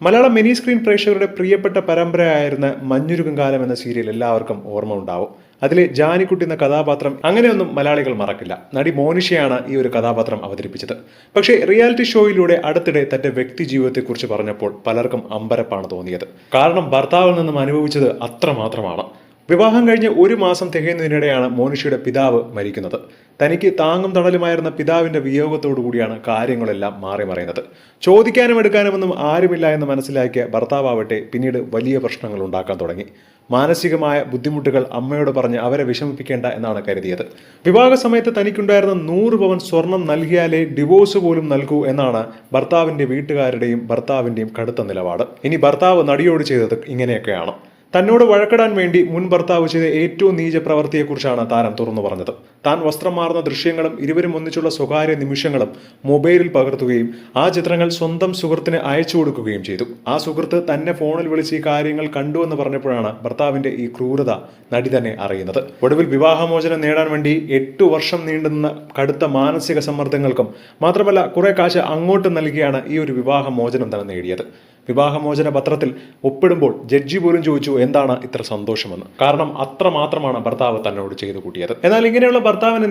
Malayalam mini screen പ്രേക്ഷകരുടെ പ്രിയപ്പെട്ട പരമ്പരയായിരുന്ന മഞ്ഞുരുകും കാലം എന്ന സീരിയൽ എല്ലാവർക്കും ഓർമ്മ ഉണ്ടാവും. അതിലെ ജാനിക്കുട്ടി എന്ന കഥാപാത്രം അങ്ങനെയൊന്നും മലയാളികൾ മറക്കില്ല. നടി മോനിഷയാണ് ഈ ഒരു കഥാപാത്രം അവതരിപ്പിച്ചത്. പക്ഷേ റിയാലിറ്റി ഷോയിലൂടെ അടുത്തിടെ തന്റെ വ്യക്തി ജീവിതത്തെക്കുറിച്ച് പറഞ്ഞപ്പോൾ പലർക്കും അമ്പരപ്പാണ് തോന്നിയത്. കാരണം ഭർത്താവിൽ നിന്നും അനുഭവിച്ചത് അത്രമാത്രമാണ്. വിവാഹം കഴിഞ്ഞ് ഒരു മാസം തികയുന്നതിനിടെയാണ് മോനിഷയുടെ പിതാവ് മരിക്കുന്നത്. തനിക്ക് താങ്ങും തണലുമായിരുന്ന പിതാവിന്റെ വിയോഗത്തോടു കൂടിയാണ് കാര്യങ്ങളെല്ലാം മാറി മറിയുന്നത്. ചോദിക്കാനും എടുക്കാനുമൊന്നും ആരുമില്ല എന്ന് മനസ്സിലാക്കിയ ഭർത്താവട്ടെ പിന്നീട് വലിയ പ്രശ്നങ്ങൾ ഉണ്ടാക്കാൻ തുടങ്ങി. മാനസികമായ ബുദ്ധിമുട്ടുകൾ അമ്മയോട് പറഞ്ഞ് അവരെ വിഷമിപ്പിക്കേണ്ട എന്നാണ് കരുതിയത്. വിവാഹ സമയത്ത് തനിക്കുണ്ടായിരുന്ന 100 പവൻ സ്വർണം നൽകിയാലേ ഡിവോഴ്സ് പോലും നൽകൂ എന്നാണ് ഭർത്താവിന്റെ വീട്ടുകാരുടെയും ഭർത്താവിന്റെയും കടുത്ത നിലപാട്. ഇനി ഭർത്താവ് നടിയോട് ചെയ്തത് ഇങ്ങനെയൊക്കെയാണ്. തന്നോട് വഴക്കിടാൻ വേണ്ടി മുൻ ഭർത്താവ് ചെയ്ത ഏറ്റവും നീച പ്രവൃത്തിയെക്കുറിച്ചാണ് താരം തുറന്നു പറഞ്ഞത്. താൻ വസ്ത്രം മാറുന്ന ദൃശ്യങ്ങളും ഇരുവരും ഒന്നിച്ചുള്ള സ്വകാര്യ നിമിഷങ്ങളും മൊബൈലിൽ പകർത്തുകയും ആ ചിത്രങ്ങൾ സ്വന്തം സുഹൃത്തിന് അയച്ചു കൊടുക്കുകയും ചെയ്തു. ആ സുഹൃത്ത് തന്നെ ഫോണിൽ വിളിച്ച് ഈ കാര്യങ്ങൾ കണ്ടുവെന്ന് പറഞ്ഞപ്പോഴാണ് ഭർത്താവിന്റെ ഈ ക്രൂരത നടി തന്നെ അറിയുന്നത്. ഒടുവിൽ വിവാഹമോചനം നേടാൻ വേണ്ടി 8 വർഷം നീണ്ടുനിന്ന കടുത്ത മാനസിക സമ്മർദ്ദങ്ങൾക്കും മാത്രമല്ല കുറെ കാശ് അങ്ങോട്ട് നൽകിയാണ് ഈ ഒരു വിവാഹമോചനം തന്നെ നേടിയത്. വിവാഹമോചന പത്രത്തിൽ ഒപ്പിടുമ്പോൾ ജഡ്ജി പോലും ചോദിച്ചു എന്താണ് ഇത്ര സന്തോഷമെന്ന്. കാരണം അത്രമാത്രമാണ് ഭർത്താവ് തന്നോട് ചെയ്തു കൂട്ടിയത്. എന്നാൽ ഇങ്ങനെയുള്ള ഭർത്താവിനെ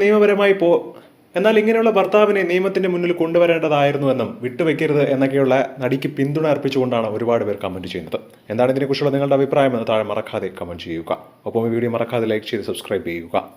നിയമത്തിന്റെ മുന്നിൽ കൊണ്ടുവരേണ്ടതായിരുന്നുവെന്നും വിട്ടുവെക്കരുത് എന്നൊക്കെയുള്ള നടിക്ക് പിന്തുണ അർപ്പിച്ചുകൊണ്ടാണ് ഒരുപാട് പേർ കമന്റ് ചെയ്യുന്നത്. എന്താണ് ഇതിനെക്കുറിച്ചുള്ള നിങ്ങളുടെ അഭിപ്രായം എന്ന് താഴെ മറക്കാതെ കമന്റ് ചെയ്യുക. ഒപ്പം ഈ വീഡിയോ മറക്കാതെ ലൈക്ക് ചെയ്ത് സബ്സ്ക്രൈബ് ചെയ്യുക.